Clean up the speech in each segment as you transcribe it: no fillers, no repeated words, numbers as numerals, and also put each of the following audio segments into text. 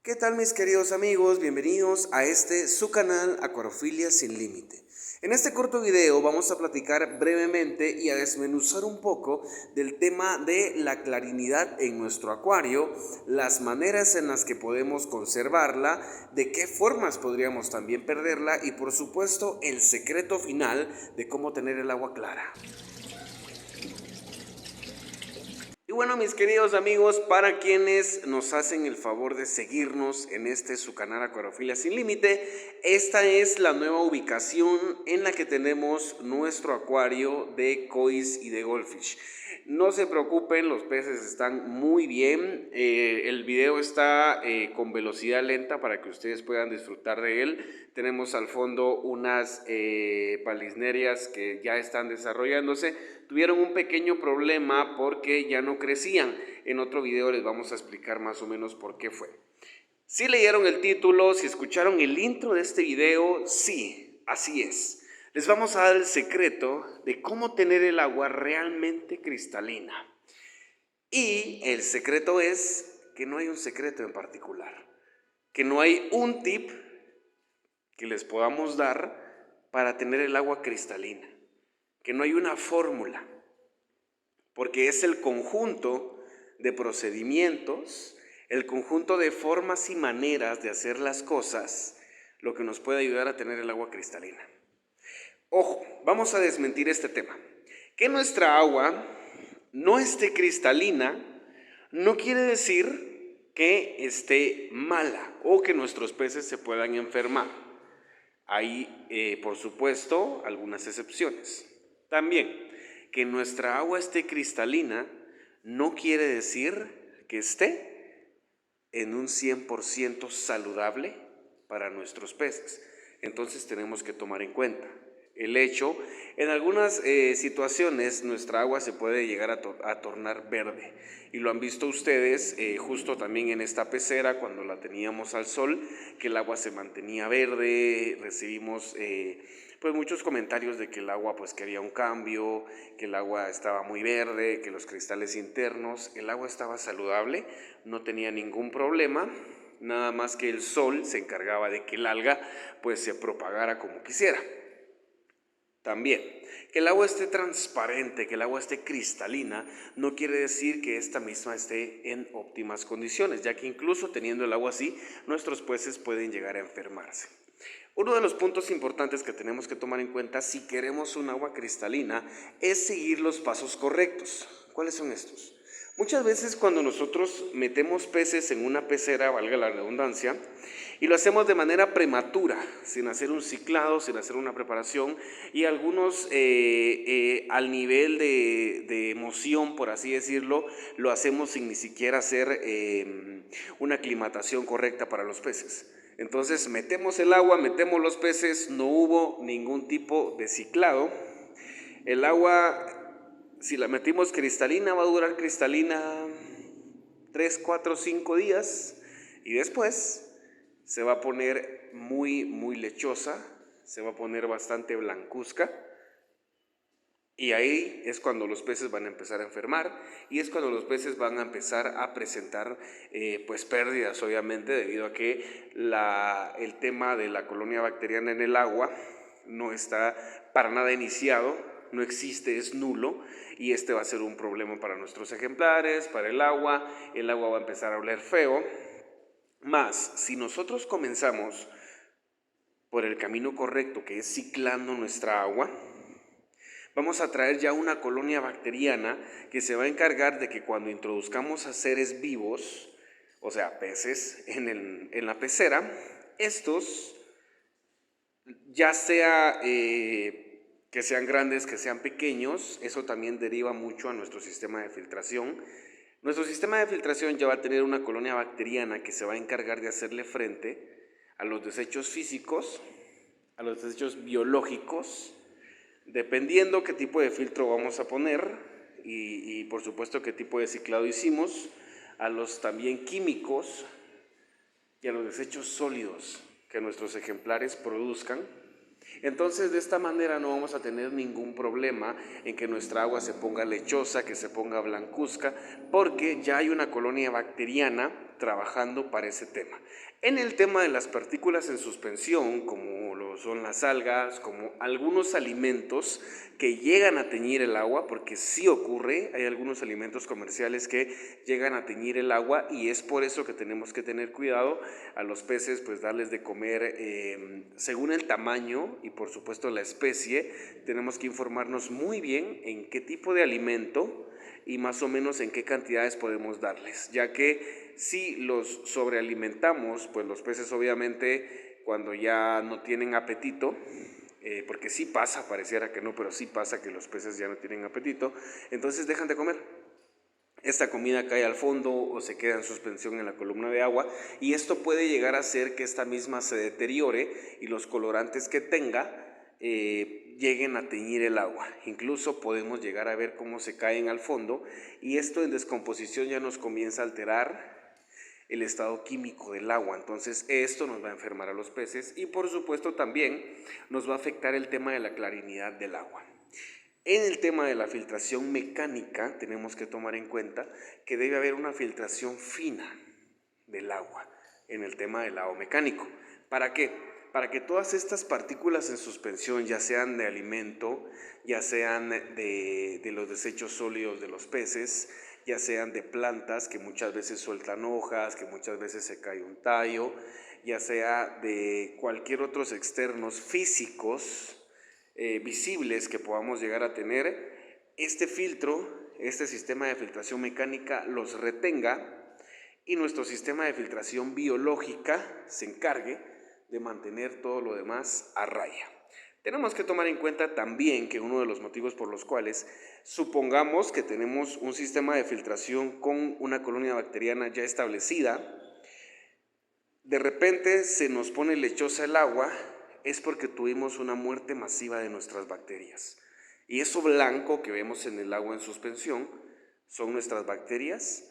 ¿Qué tal mis queridos amigos? Bienvenidos a su canal Acuariofilia Sin Límite. En este corto video vamos a platicar brevemente y a desmenuzar un poco del tema de la clarinidad en nuestro acuario, las maneras en las que podemos conservarla, de qué formas podríamos también perderla y por supuesto el secreto final de cómo tener el agua clara. Y bueno, mis queridos amigos, para quienes nos hacen el favor de seguirnos en su canal Acuariofilia Sin Límite, esta es la nueva ubicación en la que tenemos nuestro acuario de kois y de goldfish. No se preocupen, los peces están muy bien. El video está con velocidad lenta para que ustedes puedan disfrutar de él. Tenemos al fondo unas palisnerias que ya están desarrollándose. Tuvieron un pequeño problema porque ya no crecían. En otro video les vamos a explicar más o menos por qué fue. Si leyeron el título, si escucharon el intro de este video, sí, así es. Les vamos a dar el secreto de cómo tener el agua realmente cristalina. Y el secreto es que no hay un secreto en particular, que no hay un tip que les podamos dar para tener el agua cristalina, que no hay una fórmula, porque es el conjunto de procedimientos, el conjunto de formas y maneras de hacer las cosas, lo que nos puede ayudar a tener el agua cristalina. Ojo, vamos a desmentir este tema. Que nuestra agua no esté cristalina no quiere decir que esté mala o que nuestros peces se puedan enfermar. Hay, por supuesto, algunas excepciones. También, que nuestra agua esté cristalina no quiere decir que esté en un 100% saludable para nuestros peces. Entonces tenemos que tomar en cuenta el hecho, en algunas situaciones nuestra agua se puede llegar a tornar verde y lo han visto ustedes justo también en esta pecera cuando la teníamos al sol, que el agua se mantenía verde. Recibimos pues muchos comentarios de que el agua pues quería un cambio, que el agua estaba muy verde, que los cristales internos, el agua estaba saludable, no tenía ningún problema. Nada más que el sol se encargaba de que el alga pues se propagara como quisiera. También, que el agua esté transparente, que el agua esté cristalina, no quiere decir que esta misma esté en óptimas condiciones, ya que incluso teniendo el agua así, nuestros peces pueden llegar a enfermarse. Uno de los puntos importantes que tenemos que tomar en cuenta si queremos un agua cristalina es seguir los pasos correctos. ¿Cuáles son estos? Muchas veces cuando nosotros metemos peces en una pecera, valga la redundancia, y lo hacemos de manera prematura, sin hacer un ciclado, sin hacer una preparación, y algunos al nivel de emoción, por así decirlo, lo hacemos sin ni siquiera hacer una aclimatación correcta para los peces. Entonces metemos el agua, metemos los peces, no hubo ningún tipo de ciclado. El agua, si la metimos cristalina, va a durar cristalina 3, 4, 5 días y después se va a poner muy lechosa, se va a poner bastante blancuzca y ahí es cuando los peces van a empezar a enfermar y es cuando los peces van a empezar a presentar pues pérdidas, obviamente, debido a que el tema de la colonia bacteriana en el agua no está para nada iniciado, no existe, es nulo, y este va a ser un problema para nuestros ejemplares, para el agua va a empezar a oler feo. Más, si nosotros comenzamos por el camino correcto, que es ciclando nuestra agua, vamos a traer ya una colonia bacteriana que se va a encargar de que cuando introduzcamos a seres vivos, o sea, peces, en la pecera, estos, ya sea que sean grandes, que sean pequeños, eso también deriva mucho a nuestro sistema de filtración. Nuestro sistema de filtración ya va a tener una colonia bacteriana que se va a encargar de hacerle frente a los desechos físicos, a los desechos biológicos, dependiendo qué tipo de filtro vamos a poner y por supuesto qué tipo de ciclado hicimos, a los también químicos y a los desechos sólidos que nuestros ejemplares produzcan. Entonces de esta manera no vamos a tener ningún problema en que nuestra agua se ponga lechosa, que se ponga blancuzca, porque ya hay una colonia bacteriana trabajando para ese tema. En el tema de las partículas en suspensión, como lo son las algas, como algunos alimentos que llegan a teñir el agua, porque sí ocurre, hay algunos alimentos comerciales que llegan a teñir el agua y es por eso que tenemos que tener cuidado a los peces, pues darles de comer según el tamaño y por supuesto la especie. Tenemos que informarnos muy bien en qué tipo de alimento y más o menos en qué cantidades podemos darles, ya que si los sobrealimentamos, pues los peces obviamente cuando ya no tienen apetito, porque sí pasa, pareciera que no, pero sí pasa que los peces ya no tienen apetito, entonces dejan de comer. Esta comida cae al fondo o se queda en suspensión en la columna de agua y esto puede llegar a hacer que esta misma se deteriore y los colorantes que tenga lleguen a teñir el agua. Incluso podemos llegar a ver cómo se caen al fondo y esto en descomposición ya nos comienza a alterar el estado químico del agua. Entonces esto nos va a enfermar a los peces y por supuesto también nos va a afectar el tema de la clarinidad del agua. En el tema de la filtración mecánica tenemos que tomar en cuenta que debe haber una filtración fina del agua en el tema del lavado mecánico. ¿Para qué? Para que todas estas partículas en suspensión, ya sean de alimento, ya sean de los desechos sólidos de los peces, ya sean de plantas que muchas veces sueltan hojas, que muchas veces se cae un tallo, ya sea de cualquier otros externos físicos visibles que podamos llegar a tener, este filtro, este sistema de filtración mecánica los retenga y nuestro sistema de filtración biológica se encargue de mantener todo lo demás a raya. Tenemos que tomar en cuenta también que uno de los motivos por los cuales supongamos que tenemos un sistema de filtración con una colonia bacteriana ya establecida, de repente se nos pone lechosa el agua, es porque tuvimos una muerte masiva de nuestras bacterias. Y eso blanco que vemos en el agua en suspensión son nuestras bacterias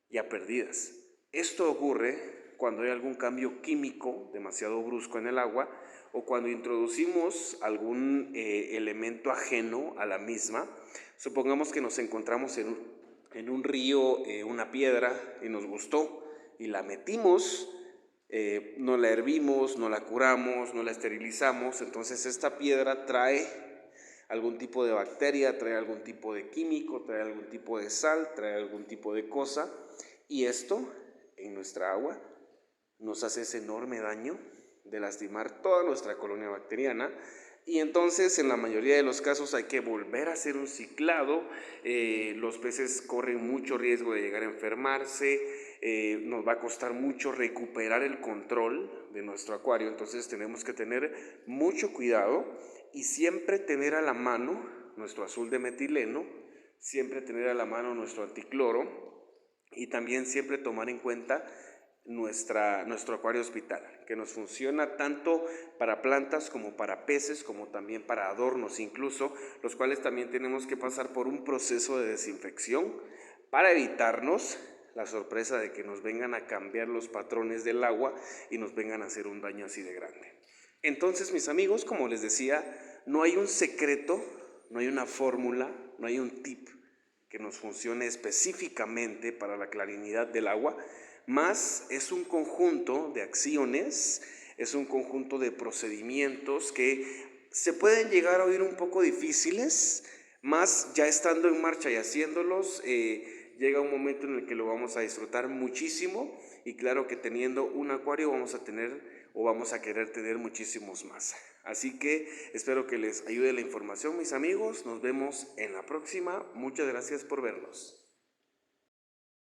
ya perdidas. Esto ocurre cuando hay algún cambio químico demasiado brusco en el agua o cuando introducimos algún elemento ajeno a la misma. Supongamos que nos encontramos en un río una piedra y nos gustó y la metimos, no la hervimos, no la curamos, no la esterilizamos, entonces esta piedra trae algún tipo de bacteria, trae algún tipo de químico, trae algún tipo de sal, trae algún tipo de cosa y esto en nuestra agua nos hace ese enorme daño de lastimar toda nuestra colonia bacteriana y entonces en la mayoría de los casos hay que volver a hacer un ciclado. Los peces corren mucho riesgo de llegar a enfermarse, nos va a costar mucho recuperar el control de nuestro acuario, entonces tenemos que tener mucho cuidado y siempre tener a la mano nuestro azul de metileno, siempre tener a la mano nuestro anticloro y también siempre tomar en cuenta nuestro acuario hospital, que nos funciona tanto para plantas como para peces, como también para adornos incluso, los cuales también tenemos que pasar por un proceso de desinfección para evitarnos la sorpresa de que nos vengan a cambiar los patrones del agua y nos vengan a hacer un daño así de grande. Entonces, mis amigos, como les decía, no hay un secreto, no hay una fórmula, no hay un tip que nos funcione específicamente para la clarinidad del agua, más es un conjunto de acciones, es un conjunto de procedimientos que se pueden llegar a oír un poco difíciles, más ya estando en marcha y haciéndolos, llega un momento en el que lo vamos a disfrutar muchísimo y claro que teniendo un acuario vamos a tener o vamos a querer tener muchísimos más. Así que espero que les ayude la información, mis amigos. Nos vemos en la próxima. Muchas gracias por vernos.